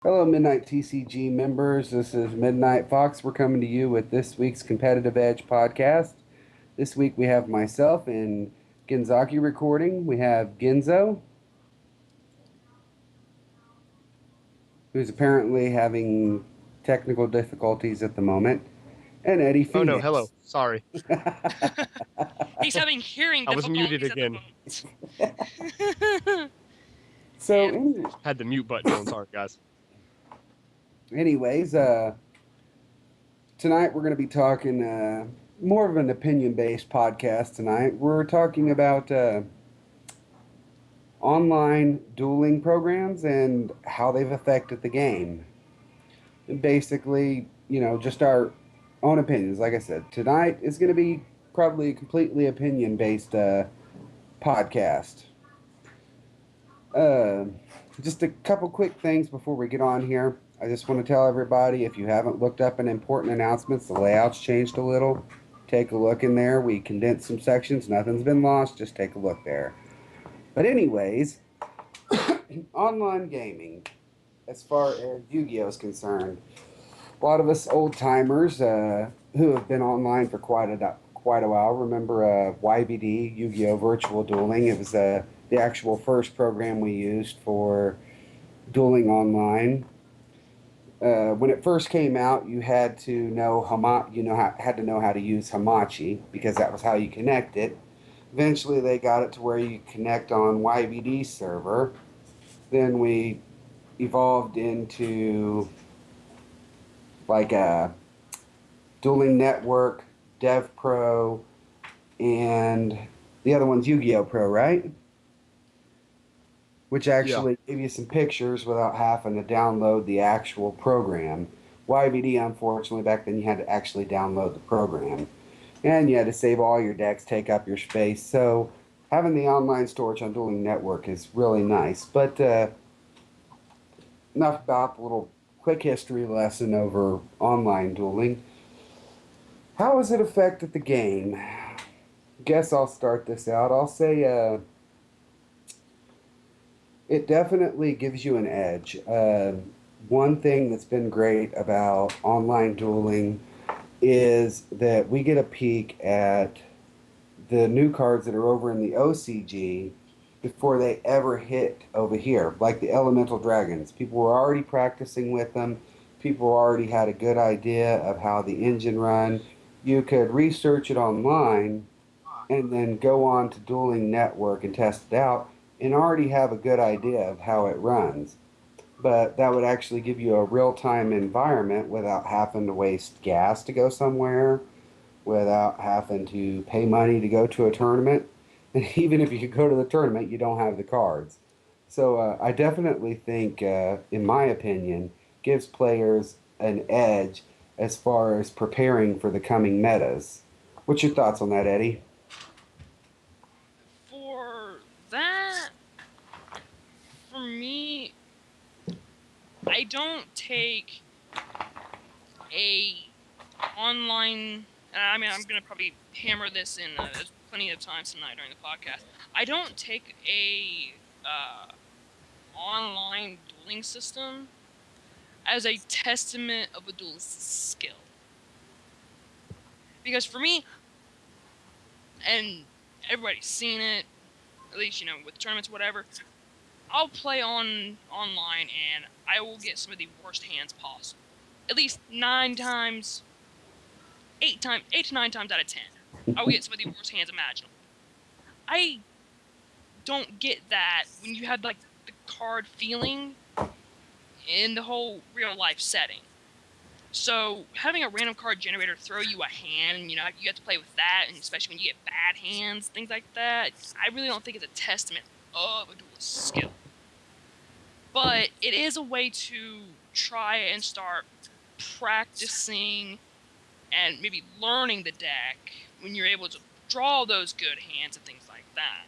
Hello, Midnight TCG members. This is Midnight Fox. We're coming to you with this week's Competitive Edge podcast. This week we have myself and Genzaki recording. We have Genzo, who's apparently having technical difficulties at the moment, and Eddie Oh no, hello. Phoenix. Sorry. He's having hearing I was muted difficulties at the again. moment. So, And Had the mute button on. Sorry, guys. anyways, tonight we're going to be talking more of an opinion-based podcast. Tonight we're talking about online dueling programs and how they've affected the game. And basically, just our own opinions. Like I said, tonight is going to be probably a completely opinion based podcast. Uh, just a couple quick things before we get on here. I just want to tell everybody if you haven't looked up an important announcements, the layout's changed a little. Take a look in there. We condensed some sections. Nothing's been lost. Just take a look there. But, anyways, online gaming, as far as Yu-Gi-Oh is concerned, a lot of us old timers who have been online for quite a while remember YVD, Yu-Gi-Oh Virtual Dueling. It was the actual first program we used for dueling online. When it first came out, you had to know had to know how to use Hamachi because that was how you connect it. Eventually, they got it to where you connect on YVD server. Then we evolved into like a Dueling Network, Dev Pro, and the other one's Yu-Gi-Oh Pro, right? Which Yeah. actually gave you some pictures without having to download the actual program. YVD, unfortunately, back then you had to actually download the program. And you had to save all your decks, take up your space. So having the online storage on Dueling Network is really nice. But enough about the little quick history lesson over online dueling. How has it affected the game? Guess I'll start this out. I'll say it definitely gives you an edge. One thing that's been great about online dueling is that we get a peek at the new cards that are over in the OCG before they ever hit over here, like the Elemental Dragons. People were already practicing with them. People already had a good idea of how the engine run. You could research it online and then go on to Dueling Network and test it out and already have a good idea of how it runs. But that would actually give you a real time environment without having to waste gas to go somewhere, without having to pay money to go to a tournament. And even if you go to the tournament, you don't have the cards. So I definitely think, in my opinion, gives players an edge as far as preparing for the coming metas. What's your thoughts on that, Eddie? for that, for me, I don't take a online. I mean, I'm gonna probably hammer this in plenty of times tonight during the podcast. I don't take a online dueling system as a testament of a duelist's skill. Because for me, and everybody's seen it, at least with tournaments, whatever. I'll play online and I will get some of the worst hands possible. At least 9 times, 8 to 9 times out of 10, I will get some of the worst hands imaginable. I don't get that when you have like the card feeling in the whole real life setting. So having a random card generator throw you a hand, and you have to play with that, and especially when you get bad hands, things like that, I really don't think it's a testament of a duelist's skill. But it is a way to try and start practicing and maybe learning the deck when you're able to draw those good hands and things like that.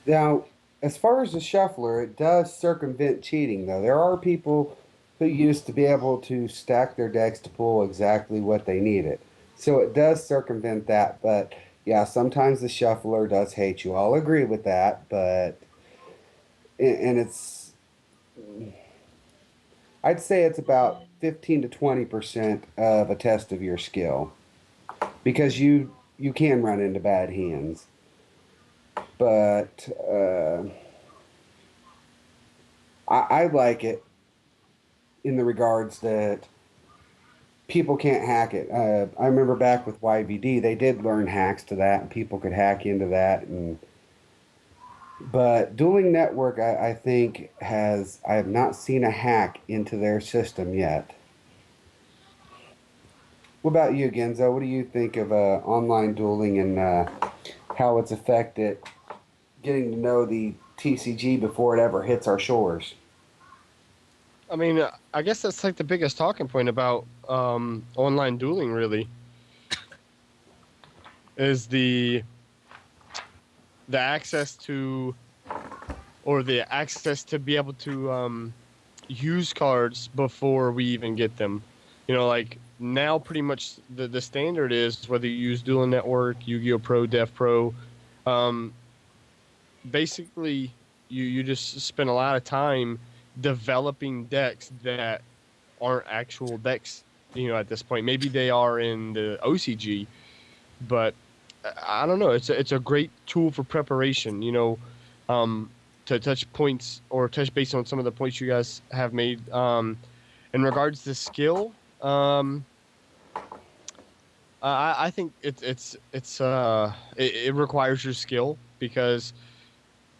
Now, as far as the shuffler, it does circumvent cheating, though. There are people who used to be able to stack their decks to pull exactly what they needed. So it does circumvent that, but yeah, sometimes the shuffler does hate you. I'll agree with that, but and it's I'd say it's about 15 to 20% of a test of your skill because you can run into bad hands. But I like it in the regards that people can't hack it. I remember back with YVD, they did learn hacks to that, and people could hack into that. And but Dueling Network, I think I have not seen a hack into their system yet. What about you, Genzo? What do you think of online dueling and how it's affected getting to know the TCG before it ever hits our shores? I mean, I guess that's like the biggest talking point about online dueling. Really, is the access to or the access to be able to use cards before we even get them. You know, like now, pretty much the standard is whether you use Dueling Network, Yu-Gi-Oh! Pro, Dev Pro. Um, Basically, you just spend a lot of time developing decks that aren't actual decks. You know, at this point, maybe they are in the OCG, but I don't know. It's a great tool for preparation. You know, um, to touch points or touch base on some of the points you guys have made. In regards to skill, I think it requires your skill because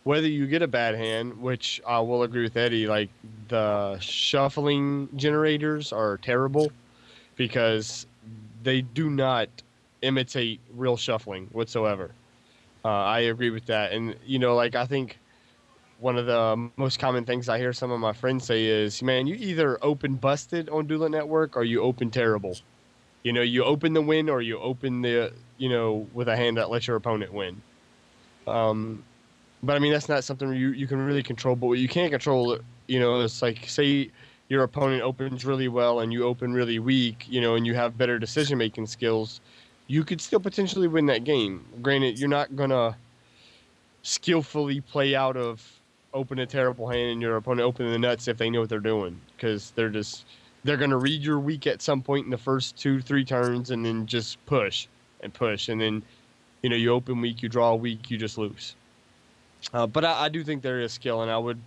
whether you get a bad hand, which I will agree with Eddie, like the shuffling generators are terrible because they do not imitate real shuffling whatsoever. I agree with that, and you know, like I think one of the most common things I hear some of my friends say is, "Man, you either open busted on Dueling Network or you open terrible." You know, you open the win or you open the, you know, with a hand that lets your opponent win. Um, but I mean, that's not something you can really control. But what you can't control, you know, it's like say your opponent opens really well and you open really weak, you know, and you have better decision making skills, you could still potentially win that game. Granted, you're not gonna skillfully play out of open a terrible hand and your opponent open the nuts if they know what they're doing because they're gonna read your weak at some point in the first 2-3 turns and then just push and then you know you open weak, you draw weak, you just lose. But I do think there is skill, and I would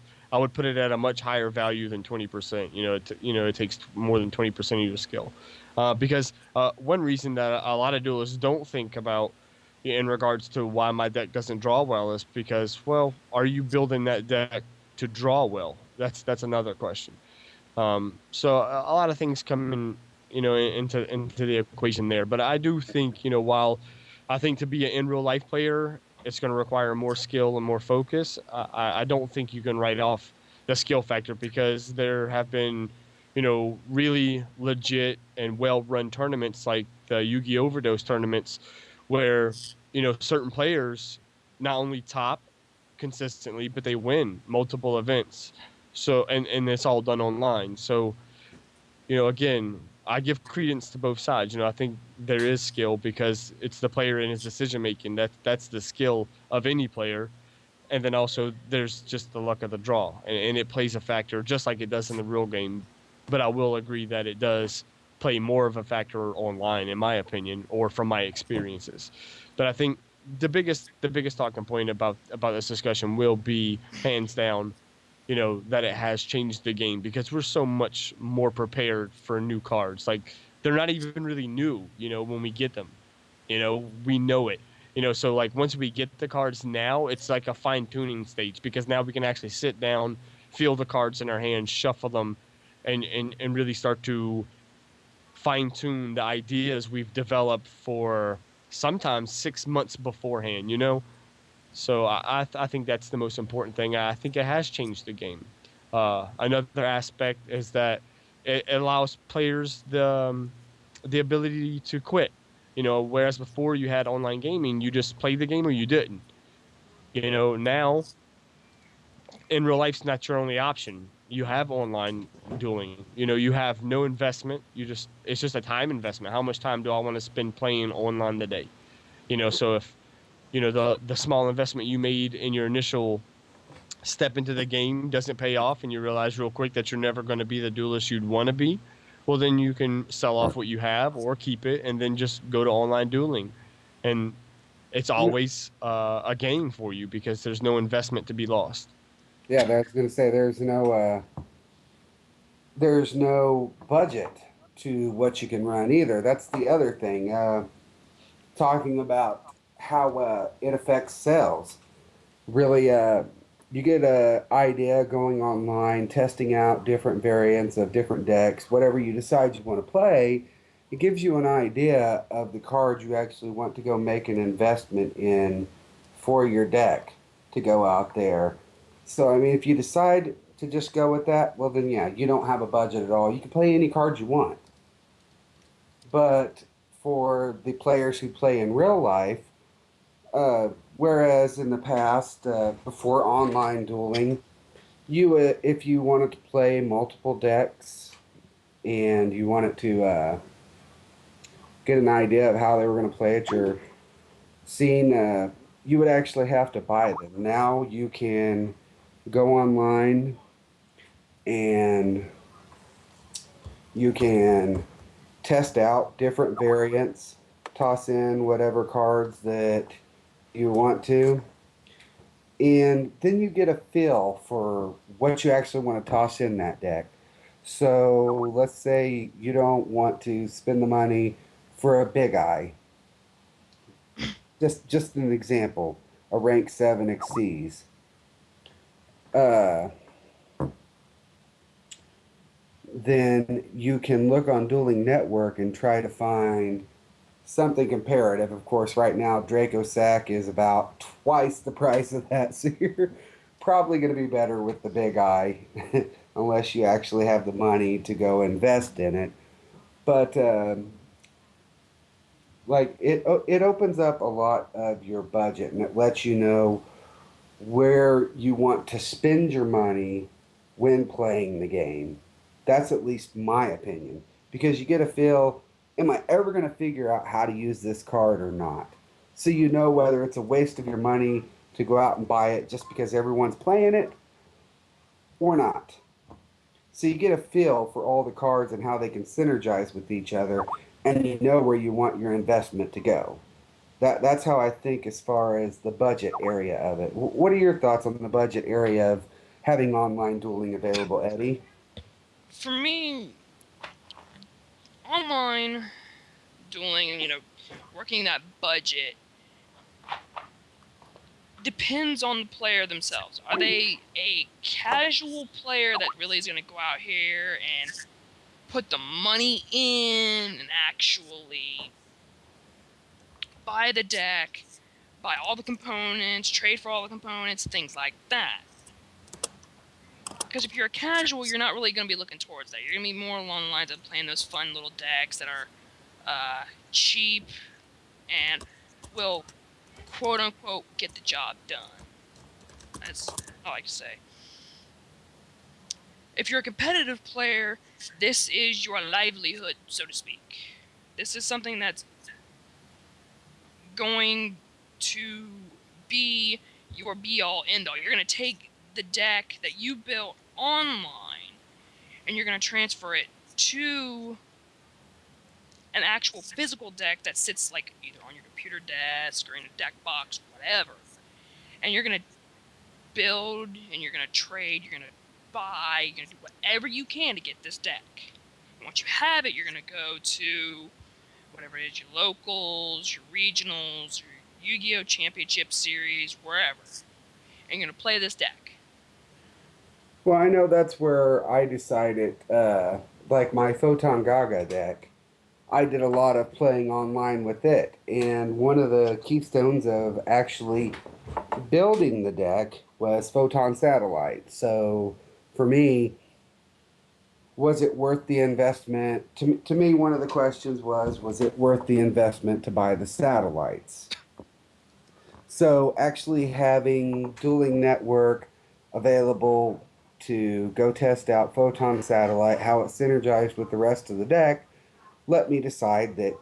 put it at a much higher value than 20%. You know, it takes more than 20% of your skill, because one reason that a lot of duelists don't think about in regards to why my deck doesn't draw well is because, well, are you building that deck to draw well? That's another question. So a lot of things come in, you know, into the equation there. But I do think, you know, while I think to be an in real life player, it's going to require more skill and more focus. I don't think you can write off the skill factor because there have been, you know, really legit and well run tournaments like the Yu-Gi Overdose tournaments, where you know certain players not only top consistently, but they win multiple events. So and it's all done online. So you know, again, I give credence to both sides. You know, I think there is skill because it's the player and his decision making. That's the skill of any player. And then also there's just the luck of the draw, and it plays a factor just like it does in the real game. But I will agree that it does play more of a factor online, in my opinion, or from my experiences. But I think the biggest talking point about this discussion will be hands down, you know, that it has changed the game because we're so much more prepared for new cards. Like they're not even really new, you know, when we get them. You know, we know it. You know, so like once we get the cards now, it's like a fine tuning stage because now we can actually sit down, feel the cards in our hands, shuffle them, and really start to fine tune the ideas we've developed for sometimes 6 months beforehand, you know? So I think that's the most important thing. I think it has changed the game. Another aspect is that it allows players the ability to quit. You know, whereas before you had online gaming, you just played the game or you didn't. You know, now in real life's not your only option. You have online dueling. You know, you have no investment. It's just a time investment. How much time do I want to spend playing online today? You know, so if you know the small investment you made in your initial step into the game doesn't pay off and you realize real quick that you're never going to be the duelist you'd want to be, well, then you can sell off what you have or keep it and then just go to online dueling. And it's always a gain for you because there's no investment to be lost. Yeah, I was going to say there's no budget to what you can run either. That's the other thing. Talking about how it affects sales. Really, you get a idea going online, testing out different variants of different decks, whatever you decide you want to play. It gives you an idea of the cards you actually want to go make an investment in for your deck to go out there. So, I mean, if you decide to just go with that, well, then yeah, you don't have a budget at all. You can play any cards you want. But for the players who play in real life, whereas in the past, before online dueling, if you wanted to play multiple decks and you wanted to get an idea of how they were going to play at your scene, you would actually have to buy them. Now you can go online and you can test out different variants, toss in whatever cards that you want to, and then you get a feel for what you actually want to toss in that deck. So let's say you don't want to spend the money for a big eye. Just an example, a rank 7 Xyz. Uh, then you can look on Dueling Network and try to find something comparative. Of course, right now Draco Sack is about twice the price of that, so you're probably going to be better with the big eye, unless you actually have the money to go invest in it. But like it opens up a lot of your budget, and it lets you know where you want to spend your money when playing the game. That's at least my opinion, because you get a feel, am I ever going to figure out how to use this card or not? So you know whether it's a waste of your money to go out and buy it just because everyone's playing it or not. So you get a feel for all the cards and how they can synergize with each other, and you know where you want your investment to go. That's how I think as far as the budget area of it. What are your thoughts on the budget area of having online dueling available, Eddie? For me, online dueling and working that budget depends on the player themselves. Are they a casual player that really is going to go out here and put the money in and actually buy the deck, buy all the components, trade for all the components, things like that? Because if you're a casual, you're not really going to be looking towards that. You're going to be more along the lines of playing those fun little decks that are cheap and will, quote-unquote, get the job done. That's all I like to say. If you're a competitive player, this is your livelihood, so to speak. This is something that's going to be your be-all, end-all. You're going to take the deck that you built online and you're going to transfer it to an actual physical deck that sits like either on your computer desk or in a deck box, whatever. And you're going to build and you're going to trade, you're going to buy, you're going to do whatever you can to get this deck. And once you have it, you're going to go to whatever it is, your locals, your regionals, your Yu-Gi-Oh! Championship Series, wherever. And you're going to play this deck. Well, I know that's where I decided, like my Photon Gaga deck, I did a lot of playing online with it. And one of the keystones of actually building the deck was Photon Satellite. So for me, was it worth the investment? To me, one of the questions was it worth the investment to buy the satellites? So actually having Dueling Network available to go test out Photon Satellite, how it synergized with the rest of the deck, let me decide that,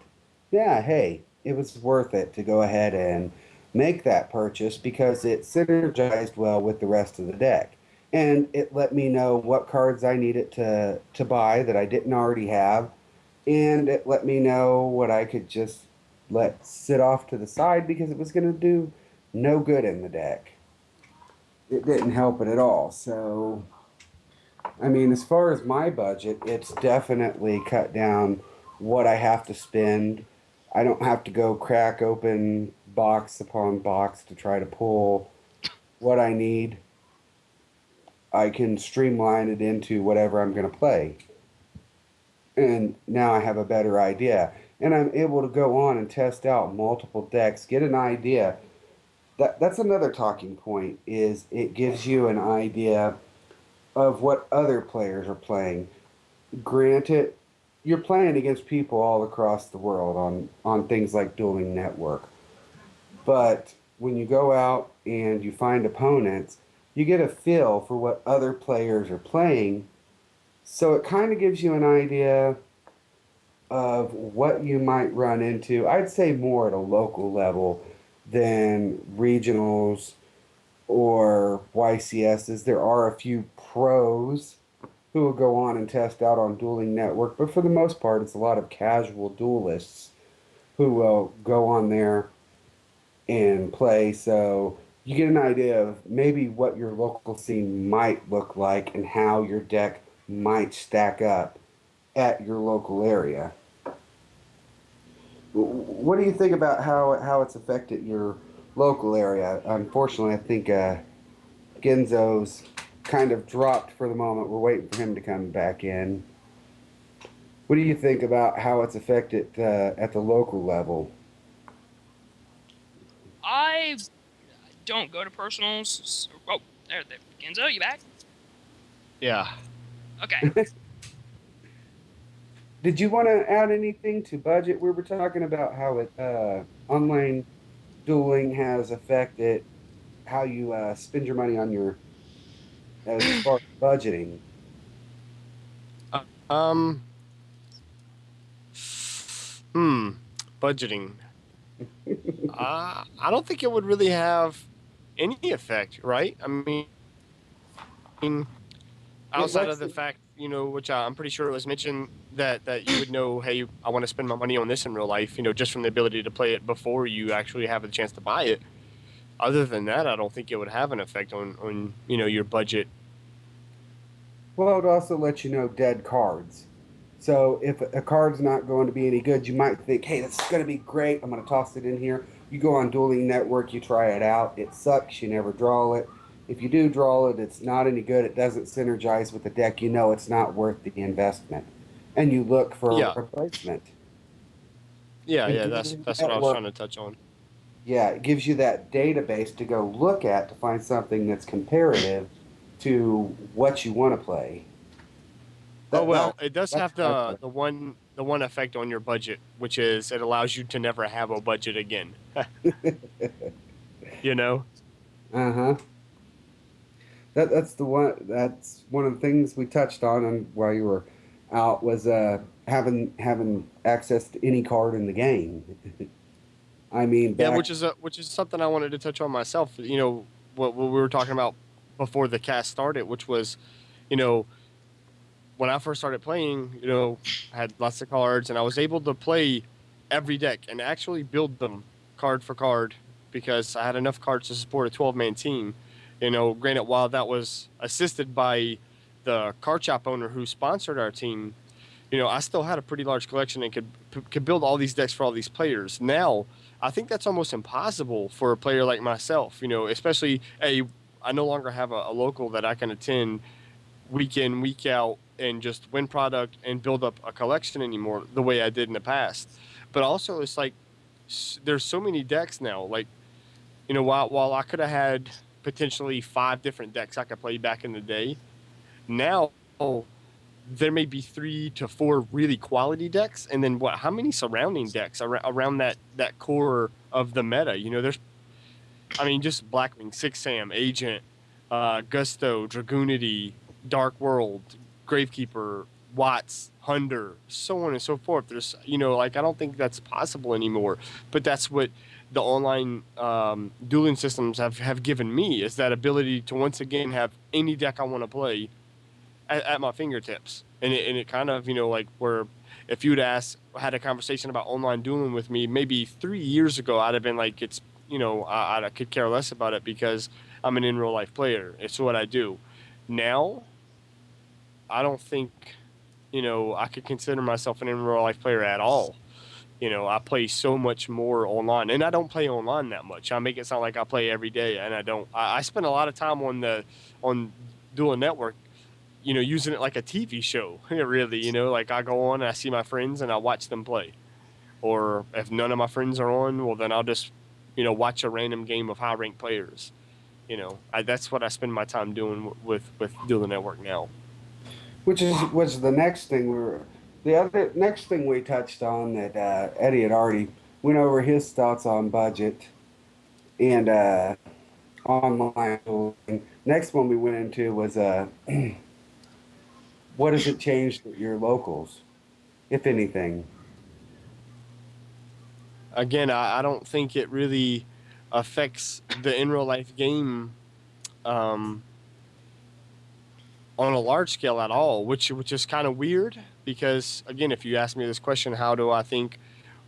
yeah, hey, it was worth it to go ahead and make that purchase because it synergized well with the rest of the deck. And it let me know what cards I needed to buy that I didn't already have. And it let me know what I could just let sit off to the side because it was going to do no good in the deck. It didn't help it at all. So, I mean, as far as my budget, it's definitely cut down what I have to spend. I don't have to go crack open box upon box to try to pull what I need. I can streamline it into whatever I'm going to play. And now I have a better idea. And I'm able to go on and test out multiple decks, get an idea. That's another talking point is it gives you an idea of what other players are playing. Granted, you're playing against people all across the world on things like Dueling Network. But when you go out and you find opponents, you get a feel for what other players are playing. So it kind of gives you an idea of what you might run into. I'd say more at a local level than regionals or YCSs. There are a few pros who will go on and test out on Dueling Network, but for the most part, it's a lot of casual duelists who will go on there and play. So you get an idea of maybe what your local scene might look like and how your deck might stack up at your local area. What do you think about how it's affected your local area? Unfortunately, I think Genzo's kind of dropped for the moment. We're waiting for him to come back in. What do you think about how it's affected at the local level? I don't go to personals. Oh, there. Genzo, you back? Yeah. Okay. Did you want to add anything to budget? We were talking about how it online dueling has affected how you spend your money on your as far as budgeting. Um. Hmm. Budgeting. I don't think it would really have any effect, right? I mean, It outside of lets the it, fact, which I'm pretty sure it was mentioned that you would know, hey, I want to spend my money on this in real life, just from the ability to play it before you actually have a chance to buy it. Other than that, I don't think it would have an effect on your budget. well, it also lets you know dead cards. So if a card's not going to be any good, you might think, hey, this is going to be great. I'm going to toss it in here. You go on Dueling Network, you try it out. It sucks. You never draw it. If you do draw it, it's not any good. It doesn't synergize with the deck. You know it's not worth the investment. And you look for a Yeah, replacement. yeah, And yeah. That's Dueling that's what I was Network, trying to touch on. yeah, it gives you that database to go look at to find something that's comparative to what you want to play. Oh That, well, that it does that's have how I play. the one effect on your budget, which is it allows you to never have a budget again. you know? Uh-huh. That's the one. That's one of the things we touched on and while you were out was having access to any card in the game. I mean, Yeah, back. which is something I wanted to touch on myself. What we were talking about before the cast started, which was, you know, when I first started playing, I had lots of cards and I was able to play every deck and actually build them card for card because I had enough cards to support a 12-man team. Granted, while that was assisted by the card shop owner who sponsored our team, I still had a pretty large collection and could build all these decks for all these players. Now, I think that's almost impossible for a player like myself. Especially I no longer have a local that I can attend week in, week out, and just win product and build up a collection anymore the way I did in the past. But also, it's like there's so many decks now. Like, while I could have had potentially 5 different decks I could play back in the day, now there may be 3 to 4 really quality decks, and then how many surrounding decks around that core of the meta? Just Blackwing, Six Sam, Agent, Gusto, Dragoonity, Dark World, Gravekeeper, Watts, Hunder, so on and so forth. There's, I don't think that's possible anymore. But that's what the online dueling systems have given me is that ability to once again have any deck I want to play at my fingertips. And it kind of, like where if you'd had a conversation about online dueling with me maybe 3 years ago, I'd have been like, I could care less about it because I'm an in real life player. It's what I do. Now, I don't think, I could consider myself an in real life player at all. I play so much more online, and I don't play online that much. I make it sound like I play every day, and I don't. I spend a lot of time on Dual Network, using it like a TV show. Really, like I go on and I see my friends and I watch them play. Or if none of my friends are on, well, then I'll just, watch a random game of high ranked players. That's what I spend my time doing with Dual Network now. Which was the next thing the other next thing we touched on that Eddie had already went over his thoughts on budget and online. Next one we went into was what has it changed at your locals, if anything? Again, I don't think it really affects the in real life game um, on a large scale at all, which is kind of weird because again, if you ask me this question, how do I think?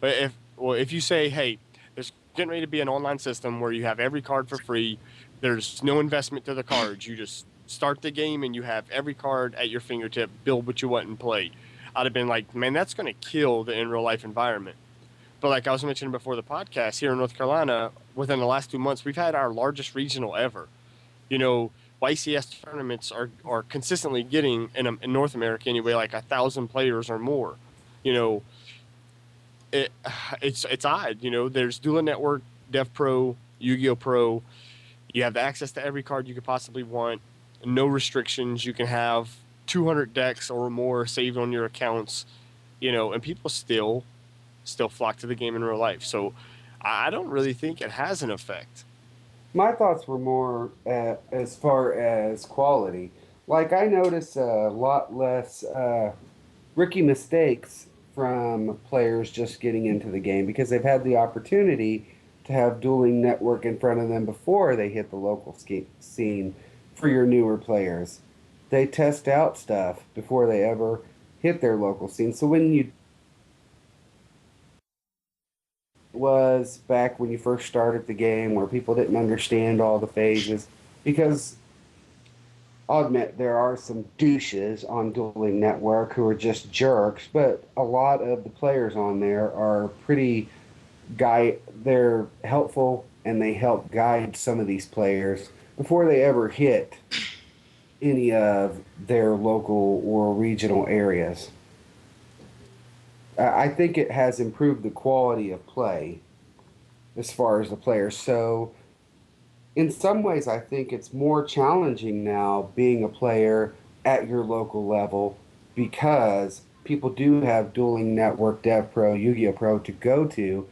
If you say, hey, there's getting ready to be an online system where you have every card for free, there's no investment to the cards, you just start the game and you have every card at your fingertip, build what you want and play. I'd have been like, man, that's going to kill the in real life environment. But like I was mentioning before the podcast, here in North Carolina, within the last 2 months, we've had our largest regional ever. YCS tournaments are consistently getting in North America anyway, like 1,000 players or more. It's odd. There's Duel Network, Dev Pro, Yu-Gi-Oh Pro. You have access to every card you could possibly want. No restrictions. You can have 200 decks or more saved on your accounts. And people still flock to the game in real life. So I don't really think it has an effect. My thoughts were more as far as quality. Like I notice a lot less rookie mistakes from players just getting into the game because they've had the opportunity to have dueling network in front of them before they hit the local scene. For your newer players, they test out stuff before they ever hit their local scene. So when you was back when you first started the game where people didn't understand all the phases, because I'll admit there are some douches on Dueling Network who are just jerks, but a lot of the players on there are they're helpful and they help guide some of these players before they ever hit any of their local or regional areas. I think it has improved the quality of play as far as the players. So, in some ways, I think it's more challenging now being a player at your local level because people do have Dueling Network, Dev Pro, Yu-Gi-Oh Pro to go to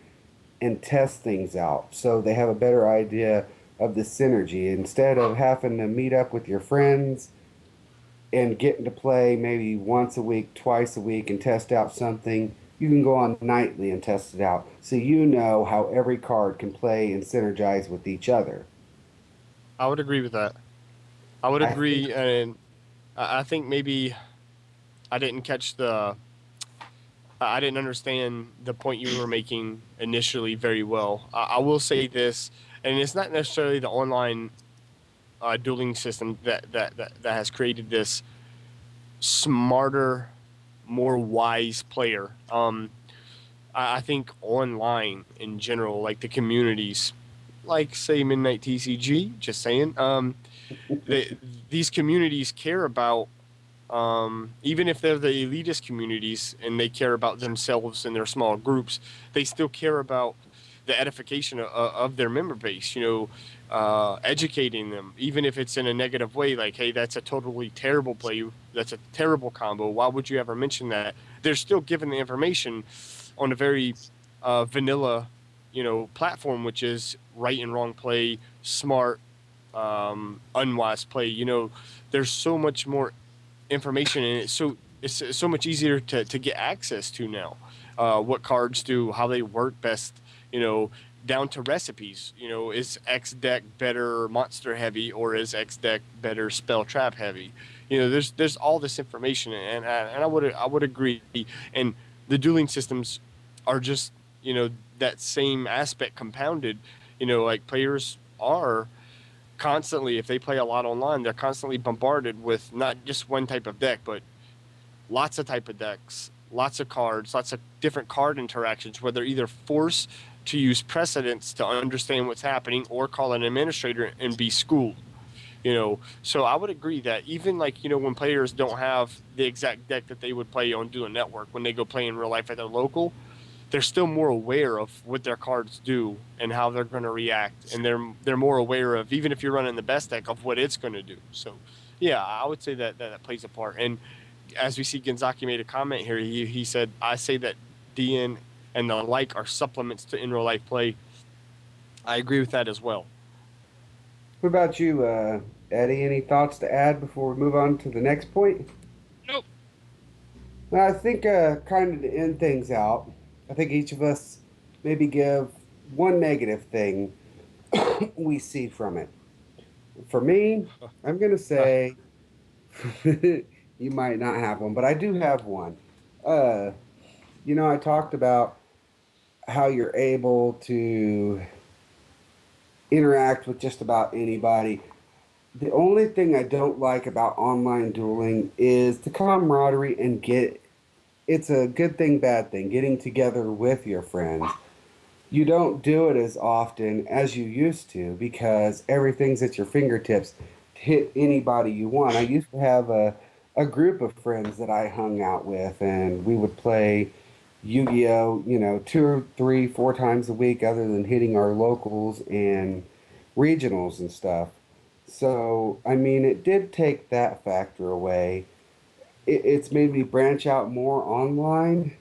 and test things out. So they have a better idea of the synergy. Instead of having to meet up with your friends and getting to play maybe once a week, twice a week, and test out something, you can go on nightly and test it out. So you know how every card can play and synergize with each other. I would agree with that. I would agree, and I think maybe I didn't I didn't understand the point you were making initially very well. I will say this, and it's not necessarily the online dueling system that has created this smarter, more wise player. I think online in general, like the communities, like say Midnight TCG, just saying, these communities care about, even if they're the elitist communities and they care about themselves and their small groups, they still care about the edification of their member base, educating them, even if it's in a negative way, like, hey, that's a totally terrible play, that's a terrible combo, why would you ever mention that? They're still given the information on a very vanilla, platform, which is right and wrong play, smart, unwise play. There's so much more information, and it's so much easier to get access to now. What cards do, how they work best, down to recipes. Is X deck better monster heavy or is X deck better spell trap heavy? There's all this information, and I would agree. And the dueling systems are just that same aspect compounded. Like players are constantly, if they play a lot online, they're constantly bombarded with not just one type of deck, but lots of type of decks, lots of cards, lots of different card interactions, where they're either forced to use precedents to understand what's happening or call an administrator and be schooled. So I would agree that even when players don't have the exact deck that they would play on Duel Network, when they go play in real life at their local, they're still more aware of what their cards do and how they're going to react, and they're more aware of, even if you're running the best deck, of what it's going to do. So yeah, I would say that plays a part. And as we see, Genzaki made a comment here. He said, I say that DN and the like are supplements to in real life play. I agree with that as well. What about you, Eddie? Any thoughts to add before we move on to the next point? Nope. Well, I think kind of to end things out, I think each of us maybe give one negative thing we see from it. For me, I'm going to say you might not have one, but I do have one. Uh, I talked about how you're able to interact with just about anybody. The only thing I don't like about online dueling is the camaraderie and it's a good thing, bad thing, getting together with your friends. You don't do it as often as you used to because everything's at your fingertips to hit anybody you want. I used to have a group of friends that I hung out with, and we would play Yu-Gi-Oh, two or three, four times a week, other than hitting our locals and regionals and stuff. So, I mean, it did take that factor away. It's made me branch out more online,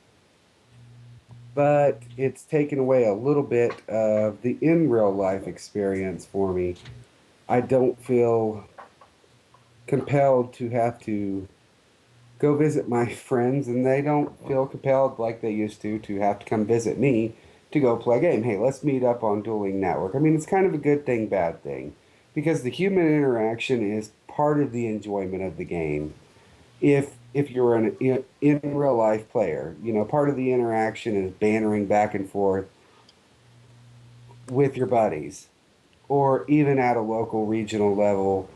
but it's taken away a little bit of the in real life experience for me. I don't feel compelled to have to go visit my friends, and they don't feel compelled like they used to have to come visit me to go play a game. Hey, let's meet up on Dueling Network. I mean, it's kind of a good thing, bad thing, because the human interaction is part of the enjoyment of the game. If you're an in real life player, part of the interaction is bantering back and forth with your buddies, or even at a local regional level,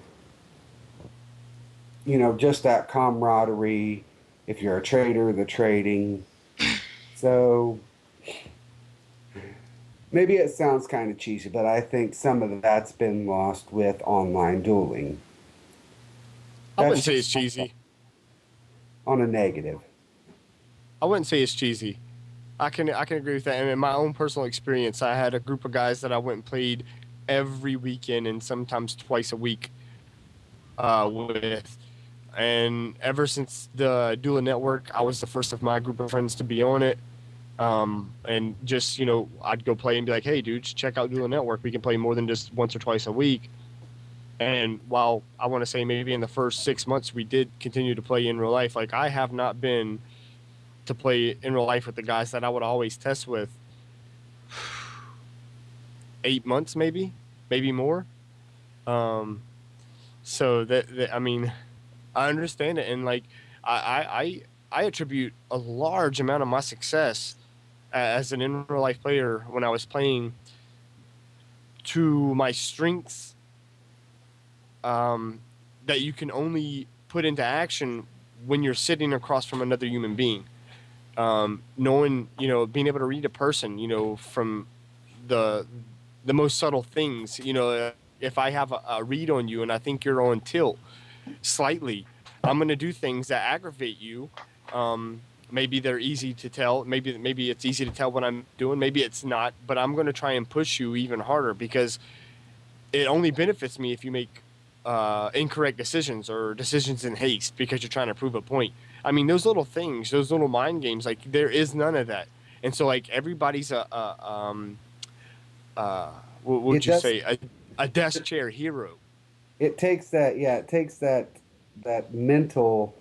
just that camaraderie. If you're a trader, the trading. So maybe it sounds kind of cheesy, but I think some of that's been lost with online dueling. I That's wouldn't say it's just cheesy. on a negative. I wouldn't say it's cheesy. I can agree with that. And in my own personal experience, I had a group of guys that I went and played every weekend and sometimes twice a week with. And ever since the Dueling Network, I was the first of my group of friends to be on it. And just, I'd go play and be like, hey, dudes, check out Dueling Network. We can play more than just once or twice a week. And while I want to say maybe in the first 6 months we did continue to play in real life, like I have not been to play in real life with the guys that I would always test with 8 months, maybe more. Um, so I mean, I understand it, and like I attribute a large amount of my success as an in real life player when I was playing to my strengths, that you can only put into action when you're sitting across from another human being. Knowing, being able to read a person, from the the most subtle things. If I have a read on you and I think you're on tilt slightly, I'm going to do things that aggravate you. Maybe they're easy to tell. Maybe it's easy to tell what I'm doing. Maybe it's not. But I'm going to try and push you even harder because it only benefits me if you make incorrect decisions or decisions in haste because you're trying to prove a point. I mean, those little things, those little mind games, like there is none of that. And so, like everybody's what It would you does. say, a desk chair hero. It takes that. Yeah, it takes that mental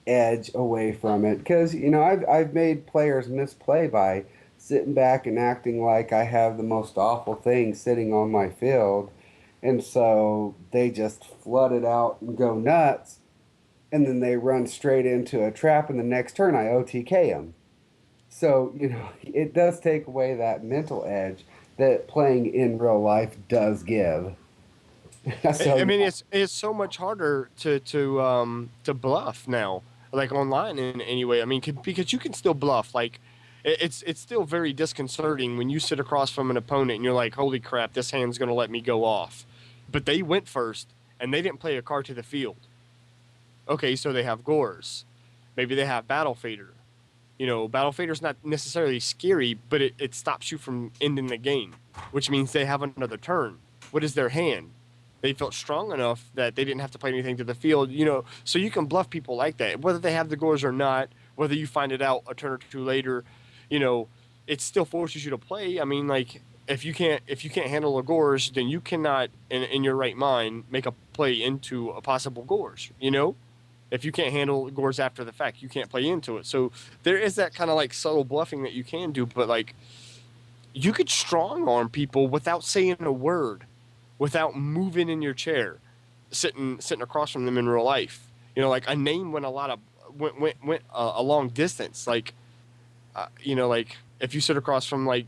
edge away from it because I've made players misplay by sitting back and acting like I have the most awful thing sitting on my field. And so they just flood it out and go nuts. And then they run straight into a trap. And the next turn, I OTK them. So, it does take away that mental edge that playing in real life does give. I So, mean, it's so much harder to bluff now, like online in any way. I mean, because you can still bluff. Like, it's still very disconcerting when you sit across from an opponent and you're like, "Holy crap, this hand's gonna let me go off," but they went first and they didn't play a card to the field. Okay, so they have Gores, maybe they have Battle Fader. Battle Fader's not necessarily scary, but it stops you from ending the game, which means they have another turn. What is their hand? They felt strong enough that they didn't have to play anything to the field, so you can bluff people like that. Whether they have the Gores or not, whether you find it out a turn or two later, it still forces you to play. I mean, like, if you can't handle a Gores, then you cannot, in your right mind, make a play into a possible Gores. If you can't handle Gores after the fact, you can't play into it. So there is that kind of like subtle bluffing that you can do, but like you could strong arm people without saying a word, without moving in your chair, sitting across from them in real life. Like a name went a long distance. Like like if you sit across from like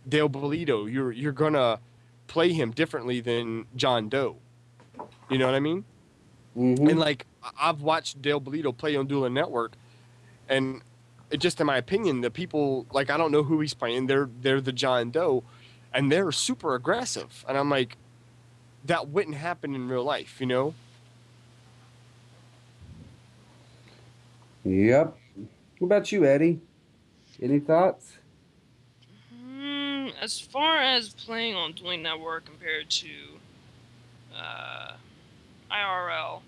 Dale Bolito, you're gonna play him differently than John Doe. You know what I mean? And hmm like I've watched Dale Bolito play on Dueling Network, and just in my opinion, the people like I don't know who he's playing. They're the John Doe, and they're super aggressive. And I'm like, that wouldn't happen in real life. Yep. What about you, Eddie? Any thoughts? As far as playing on Dueling Network compared to IRL,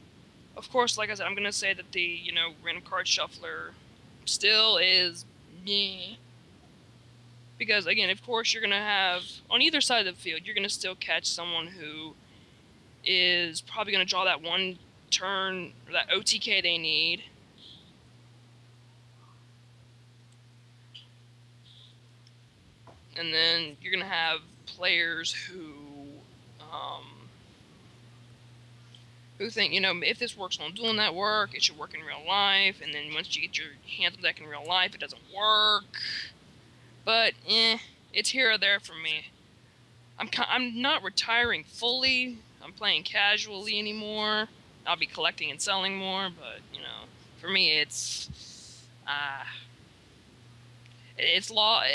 of course, like I said, I'm gonna say that the random card shuffler still is meh. Because again, of course, you're gonna have on either side of the field, you're gonna still catch someone who is probably gonna draw that one turn, or that OTK they need. And then you're gonna have players um, who think, if this works on Duel Network, it should work in real life. And then once you get your hands on deck in real life, it doesn't work. But it's here or there for me. I'm not retiring fully. I'm playing casually anymore. I'll be collecting and selling more, but for me,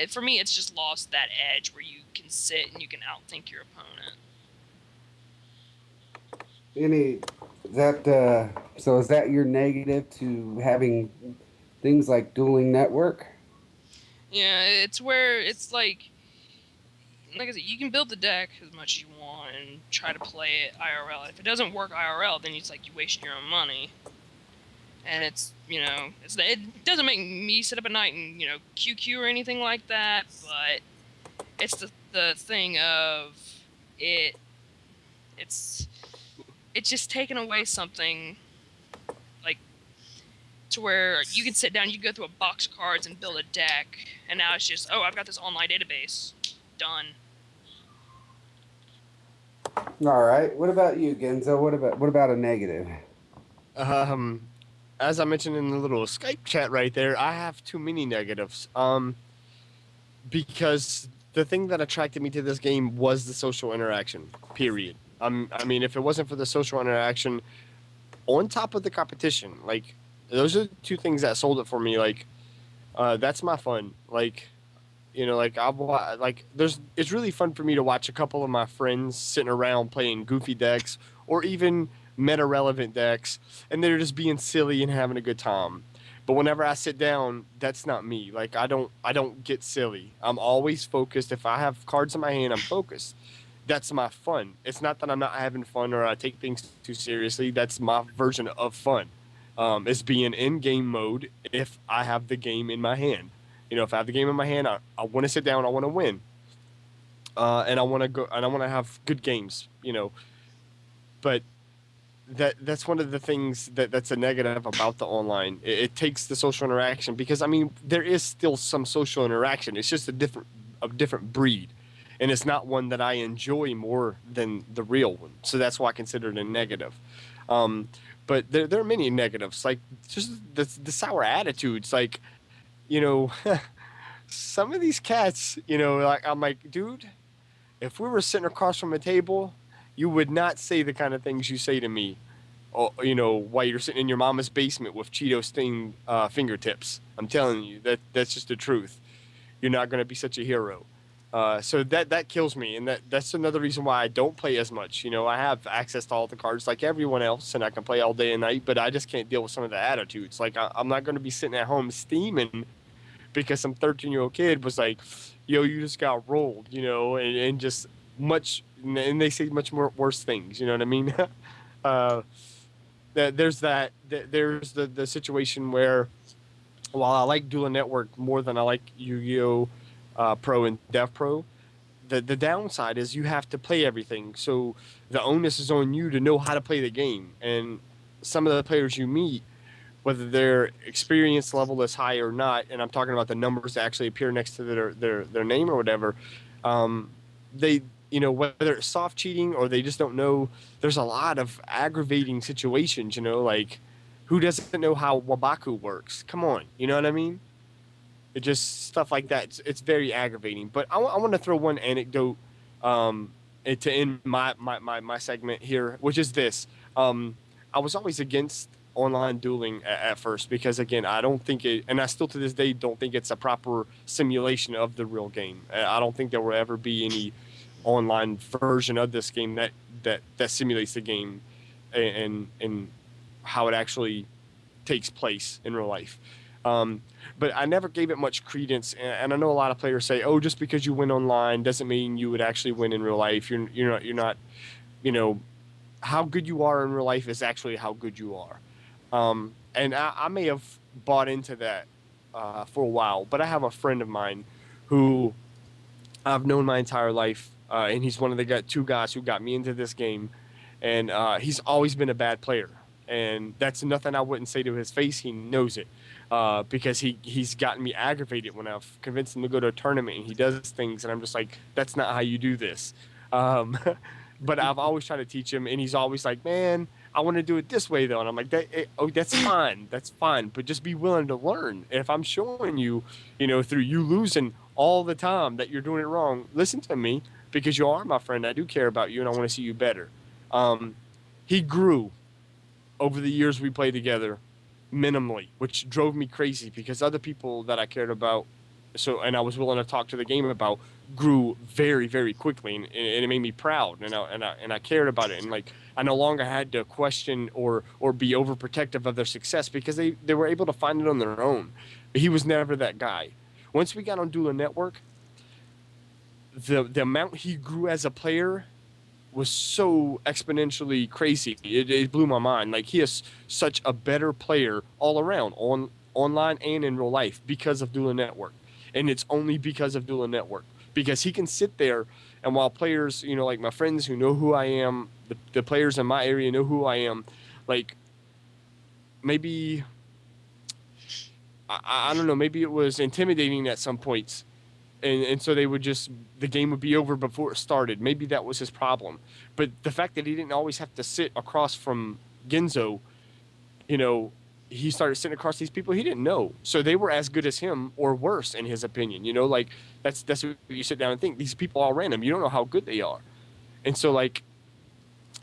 for me, it's just lost that edge where you can sit and you can outthink your opponent. Any so is that your negative to having things like Dueling Network? Yeah, it's where it's like I said, you can build the deck as much as you want and try to play it IRL. If it doesn't work IRL, then it's like you wasted your own money. And it doesn't make me sit up at night and QQ or anything like that, but it's the thing of it's just taken away something like to where you can sit down, you can go through a box of cards and build a deck, and now it's just I've got this online database, done. All right. What about you, Genzo? What about a negative? As I mentioned in the little Skype chat right there, I have too many negatives. Because the thing that attracted me to this game was the social interaction. Period. I mean, if it wasn't for the social interaction, on top of the competition, like those are the two things that sold it for me. Like, that's my fun. Like, it's really fun for me to watch a couple of my friends sitting around playing goofy decks or even meta relevant decks, and they're just being silly and having a good time. But whenever I sit down, that's not me. Like I don't get silly. I'm always focused. If I have cards in my hand, I'm focused. That's my fun. It's not that I'm not having fun or I take things too seriously. That's my version of fun. It's being in game mode if I have the game in my hand. If I have the game in my hand, I want to sit down. I want to win, and I want to go and I want to have good games. But that's one of the things that's a negative about the online. It takes the social interaction because I mean there is still some social interaction. It's just a different breed, and it's not one that I enjoy more than the real one. So that's why I consider it a negative. Um, but there are many negatives, like just the sour attitudes. Like, you know, some of these cats, you know, like I'm like, dude, if we were sitting across from a table, you would not say the kind of things you say to me, or, you know, while you're sitting in your mama's basement with Cheeto stained fingertips. I'm telling you that's just the truth. You're not going to be such a hero. So that kills me, and that's another reason why I don't play as much. You know, I have access to all the cards like everyone else, and I can play all day and night, but I just can't deal with some of the attitudes. Like I'm not going to be sitting at home steaming because some 13-year-old kid was like, "Yo, you just got rolled," you know, and just much, and they say much more worse things. You know what I mean? uh, there's there's the situation where while I like Dueling Network more than I like Yu-Gi-Oh! Pro and Dev Pro, the downside is you have to play everything. So the onus is on you to know how to play the game. And some of the players you meet, whether their experience level is high or not, and I'm talking about the numbers that actually appear next to their name or whatever, they, you know, whether it's soft cheating or they just don't know, there's a lot of aggravating situations, you know, like who doesn't know how Wabaku works? Come on, you know what I mean? It just stuff like that. It's very aggravating. But I want to throw one anecdote to end my segment here, which is this. I was always against online dueling at first because, again, I don't think it, and I still to this day don't think it's a proper simulation of the real game. I don't think there will ever be any online version of this game that simulates the game and how it actually takes place in real life. But I never gave it much credence, and I know a lot of players say, "Oh, just because you win online doesn't mean you would actually win in real life. You're not, you know, how good you are in real life is actually how good you are." And I may have bought into that for a while, but I have a friend of mine who I've known my entire life, and he's one of the two guys who got me into this game, and he's always been a bad player, and that's nothing I wouldn't say to his face. He knows it. Because he's gotten me aggravated when I've convinced him to go to a tournament and he does things and I'm just like, that's not how you do this. But I've always tried to teach him and he's always like, man, I want to do it this way though. And I'm like, that's fine. That's fine. But just be willing to learn. And if I'm showing you, you know, through you losing all the time that you're doing it wrong, listen to me because you are my friend. I do care about you and I want to see you better. He grew over the years we played together. Minimally, which drove me crazy because other people that I cared about, and I was willing to talk to the game about, grew very, very quickly, and it made me proud, and I cared about it, and like I no longer had to question or be overprotective of their success because they were able to find it on their own. But he was never that guy. Once we got on Dueling Network, the amount he grew as a player was so exponentially crazy. It blew my mind. Like he is such a better player all around, online and in real life, because of Dueling Network, and it's only because of Dueling Network because he can sit there and while players, you know, like my friends who know who I am, the players in my area know who I am, like maybe I don't know, maybe it was intimidating at some points. And so the game would be over before it started. Maybe that was his problem. But the fact that he didn't always have to sit across from Genzo, you know, he started sitting across these people he didn't know. So they were as good as him or worse in his opinion. You know, like that's what you sit down and think. These people are random. You don't know how good they are. And so like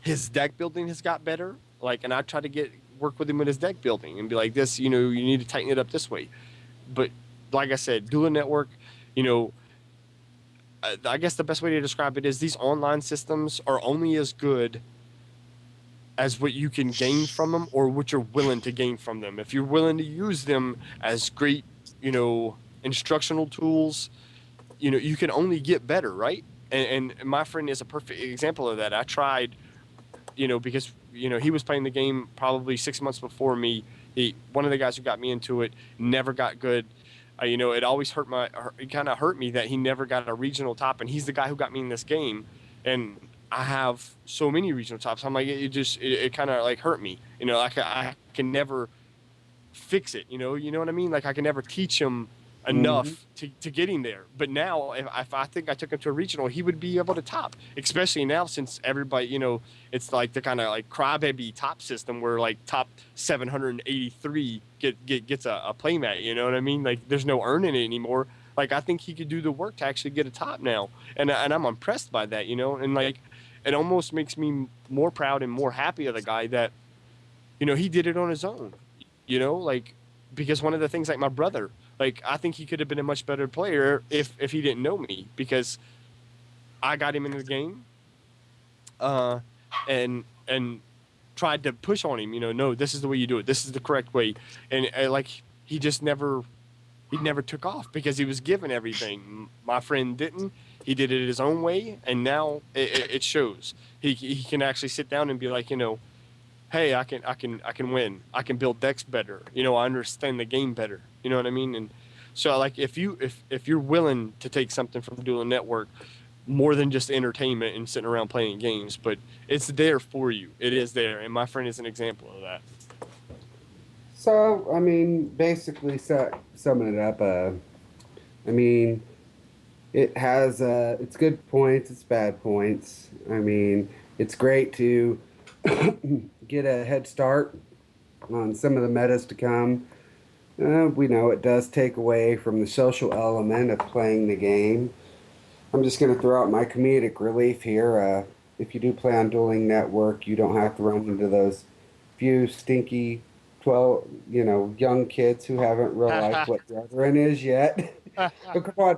his deck building has got better. Like, and I try to work with him with his deck building and be like, this, you know, you need to tighten it up this way. But like I said, Dueling Network, you know, I guess the best way to describe it is these online systems are only as good as what you can gain from them or what you're willing to gain from them. If you're willing to use them as great, you know, instructional tools, you know, you can only get better, right? And my friend is a perfect example of that. I tried, you know, because, you know, he was playing the game probably 6 months before me. One of the guys who got me into it never got good. You know, it always it kind of hurt me that he never got a regional top, and he's the guy who got me in this game. And I have so many regional tops. I'm like, it kind of like hurt me, like I can never fix it. You know what I mean? Like I can never teach him Hmm. enough to getting there. But now, if I think I took him to a regional, he would be able to top. Especially now, since everybody, it's like the kind of like crybaby top system where like top 783 gets a playmat. You know what I mean? Like there's no earning it anymore. Like I think he could do the work to actually get a top now, and I'm impressed by that. And like it almost makes me more proud and more happy of the guy that he did it on his own. Like because one of the things like my brother, like I think he could have been a much better player if he didn't know me because I got him into the game, uh, and tried to push on him. No, this is the way you do it. This is the correct way, and like he never took off because he was given everything. My friend didn't. He did it his own way, and now it shows. He can actually sit down and be like, hey, I can win. I can build decks better. I understand the game better. You know what I mean? And so like if you're willing to take something from Dueling Network more than just entertainment and sitting around playing games, but it's there for you. It is there, and my friend is an example of that. So, I mean, basically, summing it up, I mean, it has its good points, its bad points. I mean, it's great to get a head start on some of the metas to come. We know it does take away from the social element of playing the game. I'm just going to throw out my comedic relief here. If you do play on Dueling Network, you don't have to run into those few stinky 12, young kids who haven't realized what Brethren is yet. But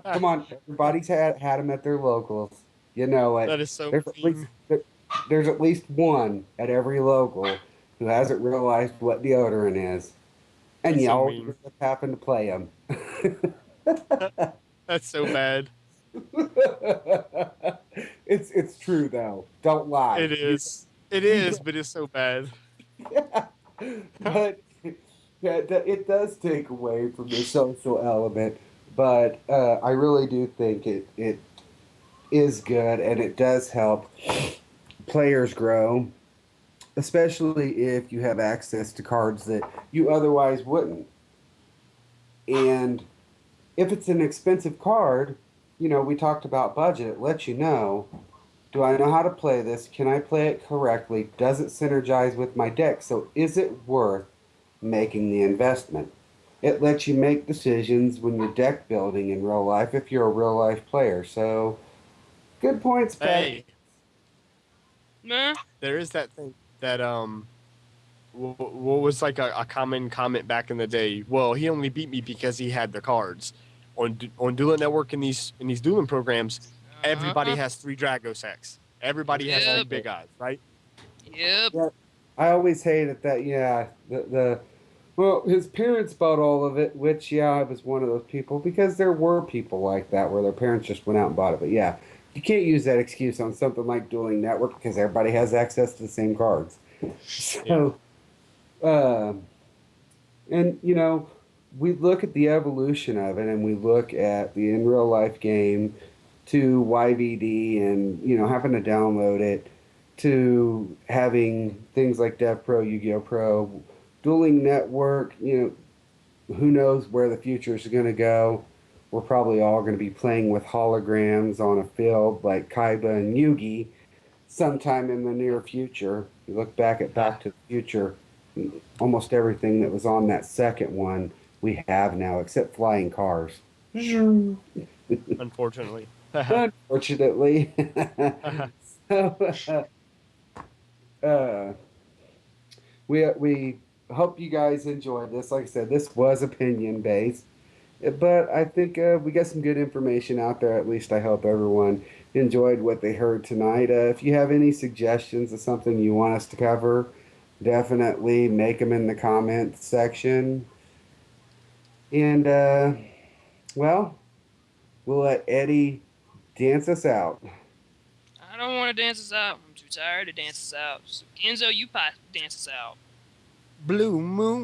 come on. Everybody's had them at their locals. You know it. That is so There's at least mean. there's at least one at every local who hasn't realized what deodorant is, and That's so y'all mean. just happen to play them. That's so bad. It's true though. Don't lie. It is. It You is, but it's so bad. yeah. But yeah, it does take away from the social element. But I really do think it is good and it does help players grow, especially if you have access to cards that you otherwise wouldn't. And if it's an expensive card, we talked about budget, it lets you know, do I know how to play this? Can I play it correctly? Does it synergize with my deck? So is it worth making the investment? It lets you make decisions when you're deck building in real life if you're a real life player. So good points, Pat. Hey, Meh. there is that thing that what was like a common comment back in the day. Well, he only beat me because he had the cards. On Dueling Network in these dueling programs, everybody Uh-huh. has three Dragoseks. Everybody has three Yep. big eyes, right? Yep. Yeah, I always hated that. Yeah, the well, his parents bought all of it, which yeah, I was one of those people because there were people like that where their parents just went out and bought it. But yeah, you can't use that excuse on something like Dueling Network because everybody has access to the same cards. Yeah. So, and we look at the evolution of it, and we look at the in real life game to YVD, and having to download it to having things like Dev Pro, Yu-Gi-Oh Pro, Dueling Network. Who knows where the future is going to go? We're probably all going to be playing with holograms on a field like Kaiba and Yugi sometime in the near future. You look back at Back to the Future, almost everything that was on that second one we have now, except flying cars. Unfortunately. Unfortunately. So, uh, we hope you guys enjoyed this. Like I said, this was opinion based, but I think we got some good information out there. At least I hope everyone enjoyed what they heard tonight. If you have any suggestions of something you want us to cover, definitely make them in the comment section. And well, we'll let Eddie dance us out. I don't want to dance us out. I'm too tired to dance us out. So, Enzo, you dance us out. Blue Moon